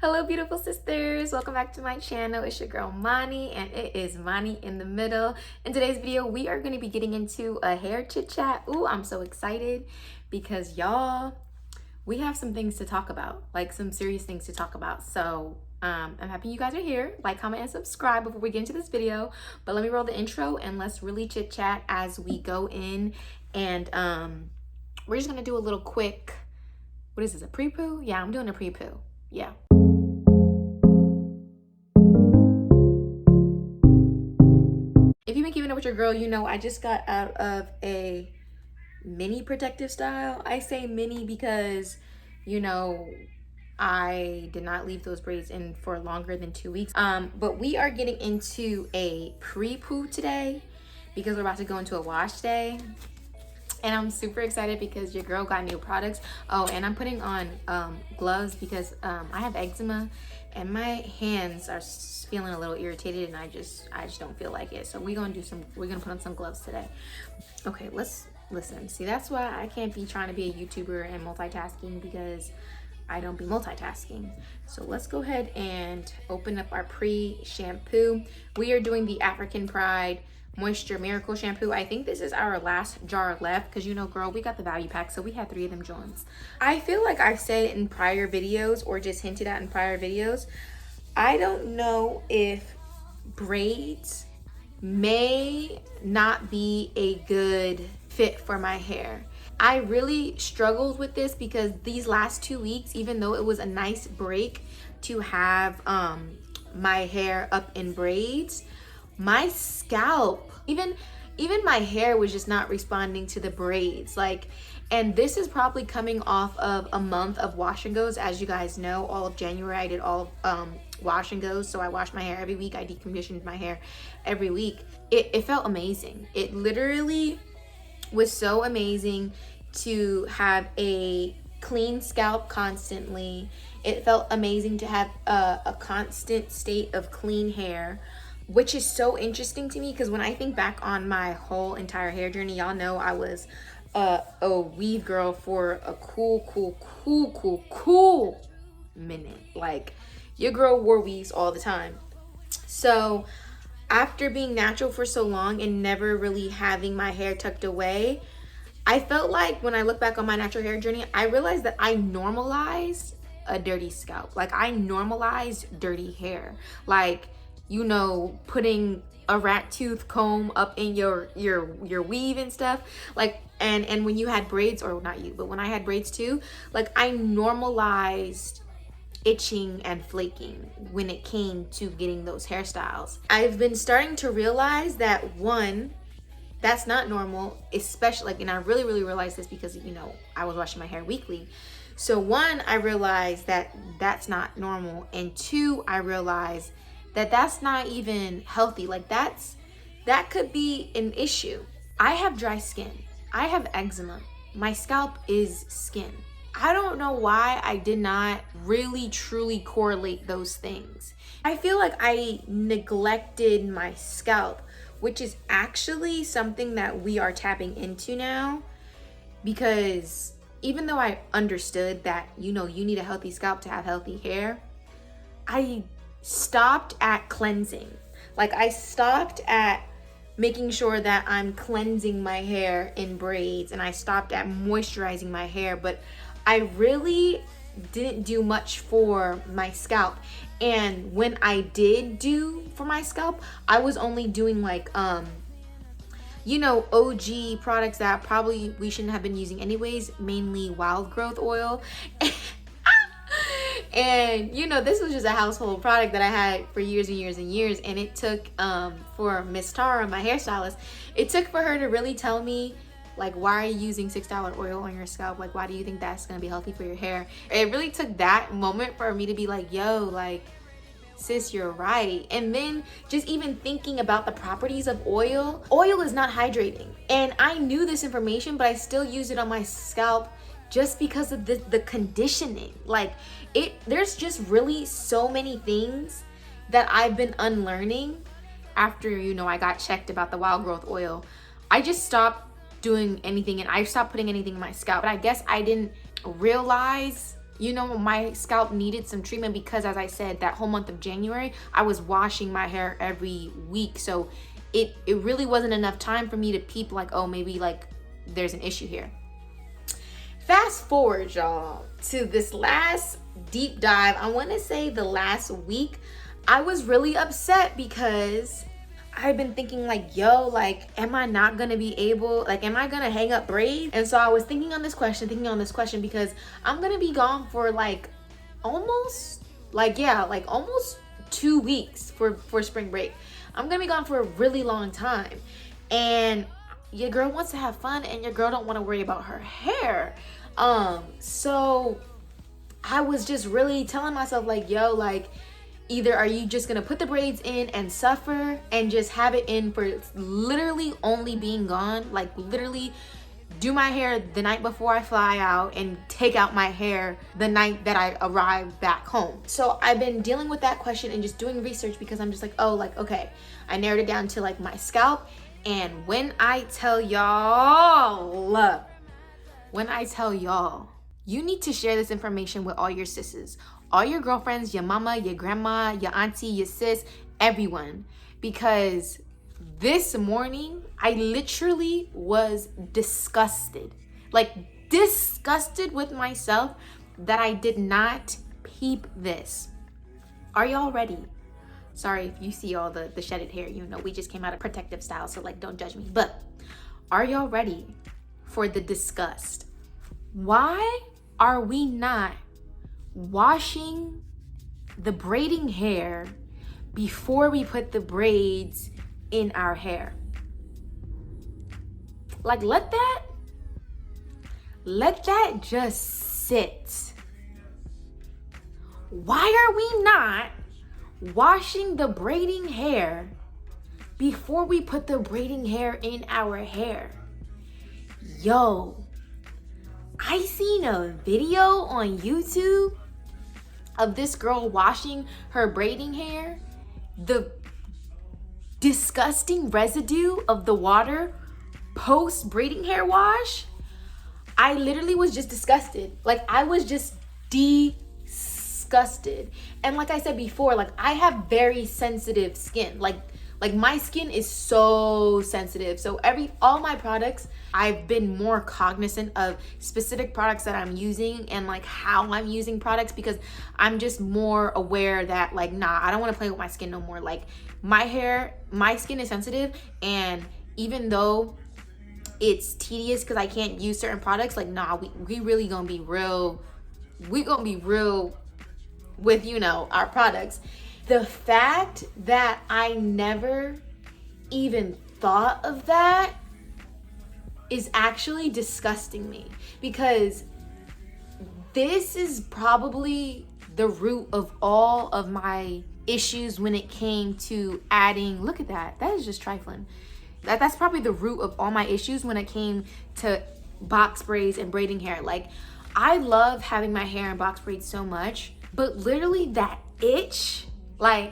Hello beautiful sisters, welcome back to my channel. It's your girl Mani and it is Mani in the middle. In today's video we are going to be getting into a hair chit chat. Ooh, I'm so excited because y'all, we have some things to talk about, like some serious things to talk about. So I'm happy you guys are here. Like, comment, and subscribe before we get into this video. But let me roll the intro and let's really chit chat as we go in. And we're just gonna do a little quick, what is this, a prepoo? Yeah, I'm doing a prepoo. Yeah. If you've been keeping up with your girl, you know I just got out of a mini protective style. I say mini because, you know, I did not leave those braids in for longer than 2 weeks. But we are getting into a pre-poo today because we're about to go into a wash day. And I'm super excited because your girl got new products. Oh, and I'm putting on gloves because I have eczema and my hands are feeling a little irritated and I just don't feel like it. So we're gonna put on some gloves today. Okay, let's listen. See, that's why I can't be trying to be a YouTuber and multitasking, because I don't be multitasking. So let's go ahead and open up our pre-shampoo. We are doing the African Pride Moisture Miracle Shampoo. I think this is our last jar left because, you know, girl, we got the value pack, so we had 3 of them joints. I feel like I've said in prior videos or just hinted at in prior videos, I don't know if braids may not be a good fit for my hair. I really struggled with this because these last 2 weeks, even though it was a nice break to have my hair up in braids, my scalp, even my hair was just not responding to the braids. And this is probably coming off of a month of wash and goes. As you guys know, all of January I did all of wash and goes. So I washed my hair every week. I deconditioned my hair every week. It felt amazing. It literally was so amazing to have a clean scalp constantly. It felt amazing to have a constant state of clean hair, which is so interesting to me because when I think back on my whole entire hair journey, y'all know I was a weave girl for a cool minute. Like, your girl wore weaves all the time. So after being natural for so long and never really having my hair tucked away, I felt like when I look back on my natural hair journey, I realized that I normalized a dirty scalp. Like, I normalized dirty hair. Like, you know, putting a rat tooth comb up in your weave and stuff. Like, and when you had braids, or not you, but when I had braids too, like, I normalized itching and flaking when it came to getting those hairstyles. I've been starting to realize that, one, that's not normal, especially and I really realized this because, you know, I was washing my hair weekly. So one, I realized that that's not normal, and two, I realized that that's not even healthy. Like, that could be an issue. I have dry skin. I have eczema. My scalp is skin. I don't know why I did not really truly correlate those things. I feel like I neglected my scalp, which is actually something that we are tapping into now, because even though I understood that, you know, you need a healthy scalp to have healthy hair, I stopped at cleansing. Like, I stopped at making sure that I'm cleansing my hair in braids, and I stopped at moisturizing my hair, but I really didn't do much for my scalp. And when I did do for my scalp, I was only doing like you know, OG products that probably we shouldn't have been using anyways, mainly wild growth oil. And, you know, this was just a household product that I had for years and years and years. And it took, for Miss Tara, my hairstylist, it took for her to really tell me, like, why are you using $6 oil on your scalp? Like, why do you think that's going to be healthy for your hair? It really took that moment for me to be like, yo, like, sis, you're right. And then just even thinking about the properties of oil is not hydrating. And I knew this information, but I still used it on my scalp just because of the conditioning. Like, there's just really so many things that I've been unlearning after, you know, I got checked about the wild growth oil. I just stopped doing anything and I stopped putting anything in my scalp. But I guess I didn't realize you know, my scalp needed some treatment because, as I said, that whole month of January, I was washing my hair every week. So it really wasn't enough time for me to peep like, oh, maybe like there's an issue here. Fast forward, y'all, to this last deep dive. I want to say the last week, I was really upset because I've been thinking like, yo, like, am I not gonna be able, like, am I gonna hang up braids? And so I was thinking on this question because I'm gonna be gone for like almost 2 weeks for spring break. I'm gonna be gone for a really long time, and your girl wants to have fun and your girl don't want to worry about her hair. So I was just really telling myself like, yo, like, either are you just gonna put the braids in and suffer and just have it in for literally only being gone, like literally do my hair the night before I fly out and take out my hair the night that I arrive back home. So I've been dealing with that question and just doing research because I'm just like, oh, like, okay, I narrowed it down to like my scalp. And when I tell y'all, you need to share this information with all your sisters, all your girlfriends, your mama, your grandma, your auntie, your sis, everyone. Because this morning, I literally was disgusted. Like, disgusted with myself that I did not peep this. Are y'all ready? Sorry if you see all the shedded hair, you know, we just came out of protective style, so like, don't judge me. But are y'all ready for the disgust? Why are we not washing the braiding hair before we put the braids in our hair? Like, let that just sit. Why are we not washing the braiding hair before we put the braiding hair in our hair? Yo, I seen a video on YouTube of this girl washing her braiding hair. The disgusting residue of the water post braiding hair wash, I literally was just disgusted. Like, I was just disgusted. And like I said before, like, I have very sensitive skin. Like my skin is so sensitive. So all my products, I've been more cognizant of specific products that I'm using and like how I'm using products, because I'm just more aware that like, nah, I don't want to play with my skin no more. Like, my skin is sensitive, and even though it's tedious because I can't use certain products, like, nah, we really gonna be real. We gonna be real with, you know, our products. The fact that I never even thought of that is actually disgusting me, because this is probably the root of all of my issues when it came to adding, look at that is just trifling. That's probably the root of all my issues when it came to box braids and braiding hair. Like, I love having my hair in box braids so much, but literally that itch, I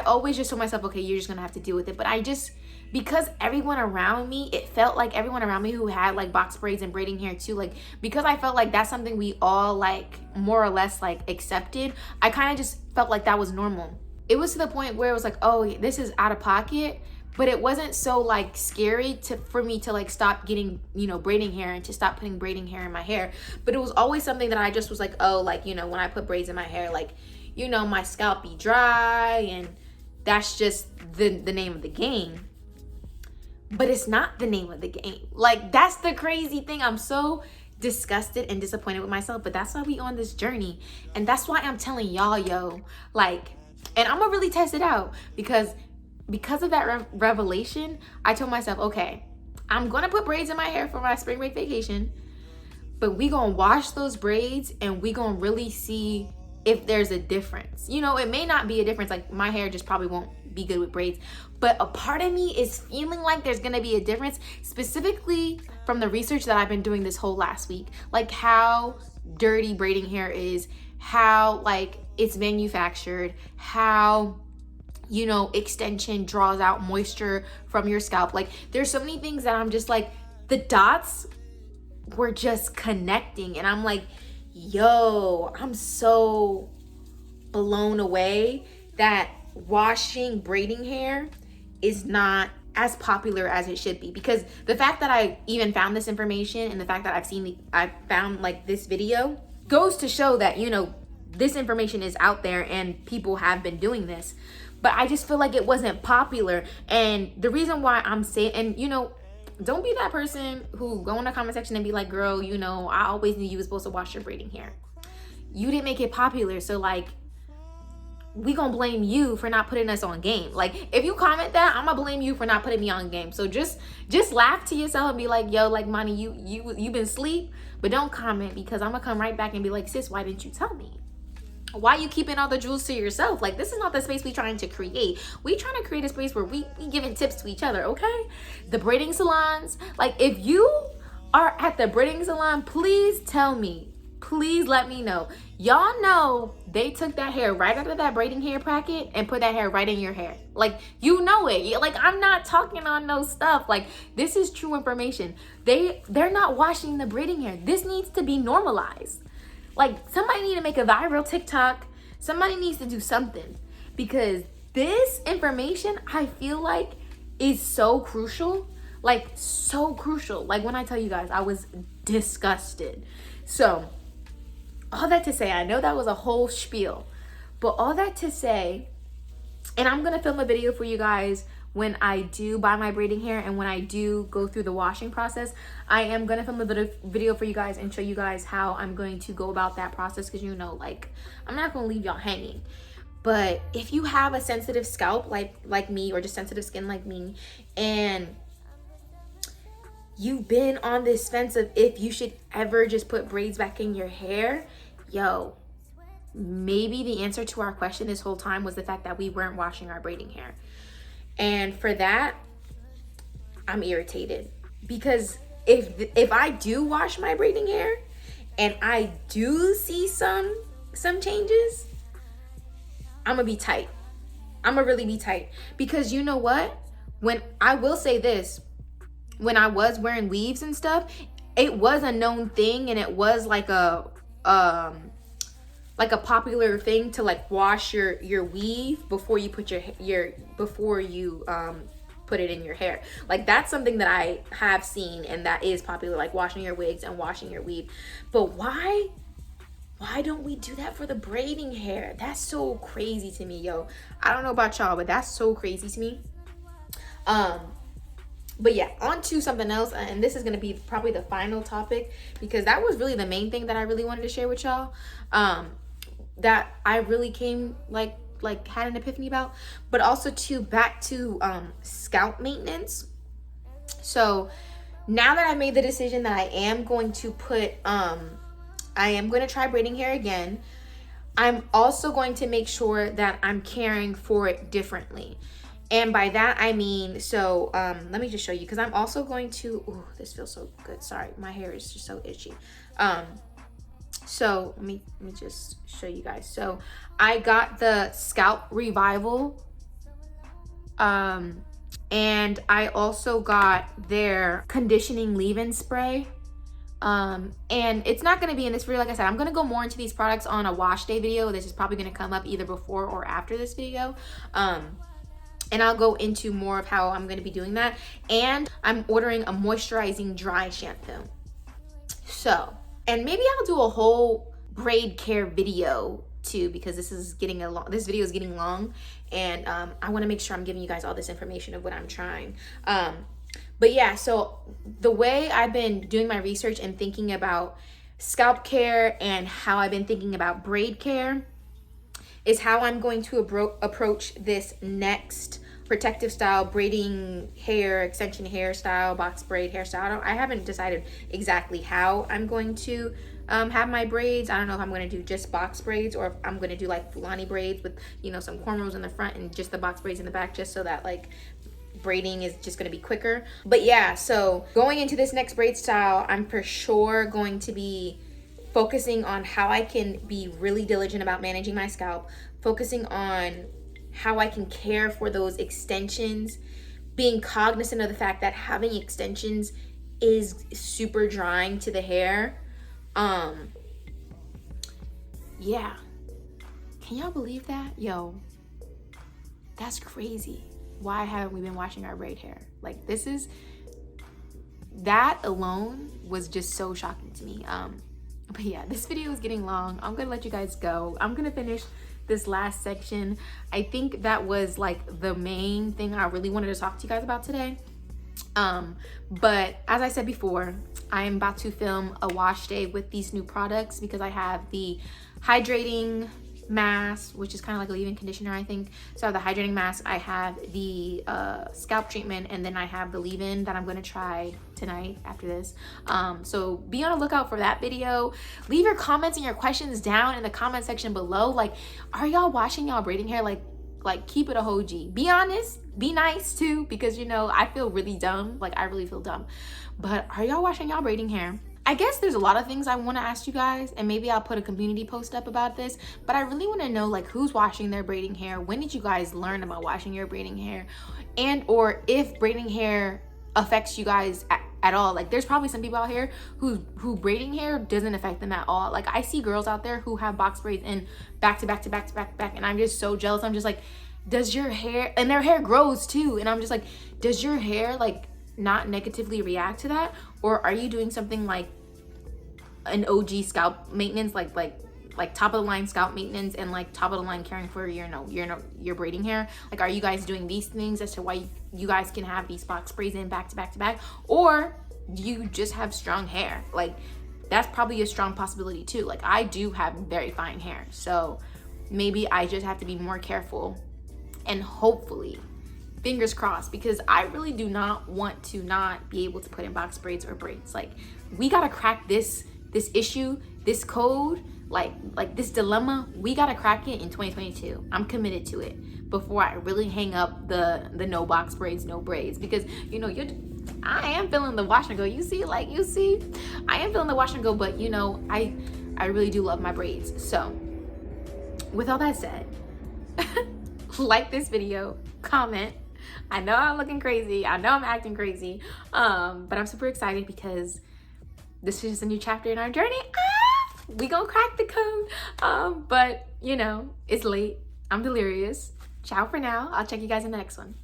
always just told myself, okay, you're just gonna have to deal with it. But because everyone around me, it felt like everyone around me who had like box braids and braiding hair too, like, because I felt like that's something we all like more or less like accepted, I kind of just felt like that was normal. It was to the point where it was like, oh, this is out of pocket, but it wasn't so like scary for me to like stop getting, you know, braiding hair and to stop putting braiding hair in my hair. But it was always something that I just was like, oh, like, you know, when I put braids in my hair, like, you know, my scalp be dry, and that's just the name of the game. But it's not the name of the game. Like, that's the crazy thing. I'm so disgusted and disappointed with myself, but that's why we on this journey. And that's why I'm telling y'all, yo, like, and I'm gonna really test it out, because of that revelation, I told myself, okay, I'm gonna put braids in my hair for my spring break vacation, but we gonna wash those braids and we gonna really see if there's a difference. You know, it may not be a difference, like my hair just probably won't be good with braids, but a part of me is feeling like there's gonna be a difference, specifically from the research that I've been doing this whole last week, like how dirty braiding hair is, how like it's manufactured, how, you know, extension draws out moisture from your scalp. Like, there's so many things that I'm just like, the dots were just connecting, and I'm like, yo, I'm so blown away that washing braiding hair is not as popular as it should be. Because the fact that I even found this information and the fact that I found like this video goes to show that, you know, this information is out there and people have been doing this. But I just feel like it wasn't popular. And the reason why I'm saying, and you know, don't be that person who go in the comment section and be like, girl, you know, I always knew you was supposed to wash your braiding hair. You didn't make it popular, so like, we gonna blame you for not putting us on game. Like, if you comment that, I'm gonna blame you for not putting me on game. So just laugh to yourself and be like, yo, like, Monty, you been asleep, but don't comment, because I'm gonna come right back and be like, sis, why didn't you tell me? Why you keeping all the jewels to yourself? Like, this is not the space we trying to create. We trying to create a space where we giving tips to each other, okay? The braiding salons, like, if you are at the braiding salon, please tell me. Please let me know. Y'all know they took that hair right out of that braiding hair packet and put that hair right in your hair. Like, you know it. Like, I'm not talking on no stuff. Like, this is true information. They're not washing the braiding hair. This needs to be normalized. Like, somebody need to make a viral TikTok. Somebody needs to do something, because this information, I feel like, is so crucial. Like, so crucial. Like, when I tell you guys, I was disgusted. So, all that to say, I know that was a whole spiel, but all that to say, and I'm gonna film a video for you guys when I do buy my braiding hair and when I do go through the washing process. I am gonna film a video for you guys and show you guys how I'm going to go about that process, because, you know, like, I'm not gonna leave y'all hanging. But if you have a sensitive scalp like me, or just sensitive skin like me, and you've been on this fence of if you should ever just put braids back in your hair, yo, maybe the answer to our question this whole time was the fact that we weren't washing our braiding hair. And for that, I'm irritated, because if I do wash my braiding hair and I do see some changes, I'm gonna be tight. I'm gonna really be tight, because you know what? When I will say this, when I was wearing weaves and stuff, it was a known thing, and it was like a popular thing to like wash your weave before you put before you put it in your hair. Like, that's something that I have seen, and that is popular, like washing your wigs and washing your weave. But why don't we do that for the braiding hair? That's so crazy to me, yo. I don't know about y'all, but that's so crazy to me. But yeah, on to something else, and this is going to be probably the final topic, because that was really the main thing that I really wanted to share with y'all, that I really came like had an epiphany about. But also back to scalp maintenance. So now that I've made the decision that I am going to put I am going to try braiding hair again, I'm also going to make sure that I'm caring for it differently. And by that, I mean, so let me just show you, because I'm also going to, ooh, this feels so good. Sorry, my hair is just so itchy. So let me just show you guys. So I got the Scalp Revival, and I also got their conditioning leave-in spray. And it's not going to be in this video. Like I said, I'm going to go more into these products on a wash day video. This is probably going to come up either before or after this video. And I'll go into more of how I'm going to be doing that. And I'm ordering a moisturizing dry shampoo. So, and maybe I'll do a whole braid care video too, because this video is getting long, and I want to make sure I'm giving you guys all this information of what I'm trying. But yeah, so the way I've been doing my research and thinking about scalp care and how I've been thinking about braid care is how I'm going to approach this next protective style braiding hair, extension hairstyle, box braid hairstyle. I haven't decided exactly how I'm going to have my braids. I don't know if I'm going to do just box braids, or if I'm going to do like Fulani braids with, you know, some cornrows in the front and just the box braids in the back, just so that like braiding is just going to be quicker. But yeah, so going into this next braid style, I'm for sure going to be focusing on how I can be really diligent about managing my scalp, focusing on how I can care for those extensions, being cognizant of the fact that having extensions is super drying to the hair. yeah, can y'all believe that? Yo, that's crazy. Why haven't we been washing our braid hair? Like, that alone was just so shocking to me. But yeah, this video is getting long. I'm gonna let you guys go. I'm gonna finish this last section. I think that was like the main thing I really wanted to talk to you guys about today. But as I said before, I am about to film a wash day with these new products because I have the hydrating mask, which is kind of like a leave-in conditioner, I think. So I have the hydrating mask, I have the scalp treatment, and then I have the leave-in that I'm going to try tonight after this. So be on the lookout for that video. Leave your comments and your questions down in the comment section below. Like, are y'all washing y'all braiding hair? Like keep it a whole G. Be honest, be nice too, because you know, I feel really dumb. Like, I really feel dumb. But are y'all washing y'all braiding hair? I guess there's a lot of things I want to ask you guys, and maybe I'll put a community post up about this, but I really want to know, like, who's washing their braiding hair? When did you guys learn about washing your braiding hair? And or if braiding hair affects you guys at all. Like, there's probably some people out here who braiding hair doesn't affect them at all. Like, I see girls out there who have box braids in back to back to back to back to back, and I'm just so jealous. I'm just like, does your hair, and their hair grows too, and I'm just like, does your hair like not negatively react to that? Or are you doing something like an OG scalp maintenance, like top of the line scalp maintenance, and like top of the line caring for your braiding hair? Like, are you guys doing these things as to why you guys can have these box braids in back to back to back? Or do you just have strong hair? Like, that's probably a strong possibility too. Like, I do have very fine hair, so maybe I just have to be more careful, and hopefully, fingers crossed, because I really do not want to not be able to put in box braids or braids. Like, we gotta crack this issue, this code, like this dilemma. We gotta crack it in 2022. I'm committed to it before I really hang up the no box braids, no braids, because you know, I am feeling the wash and go. You see, I am feeling the wash and go, but you know, I really do love my braids. So with all that said, like this video, comment. I know I'm looking crazy, I know I'm acting crazy, but I'm super excited because this is just a new chapter in our journey. We gonna crack the code. But you know, it's late, I'm delirious. Ciao for now. I'll check you guys in the next one.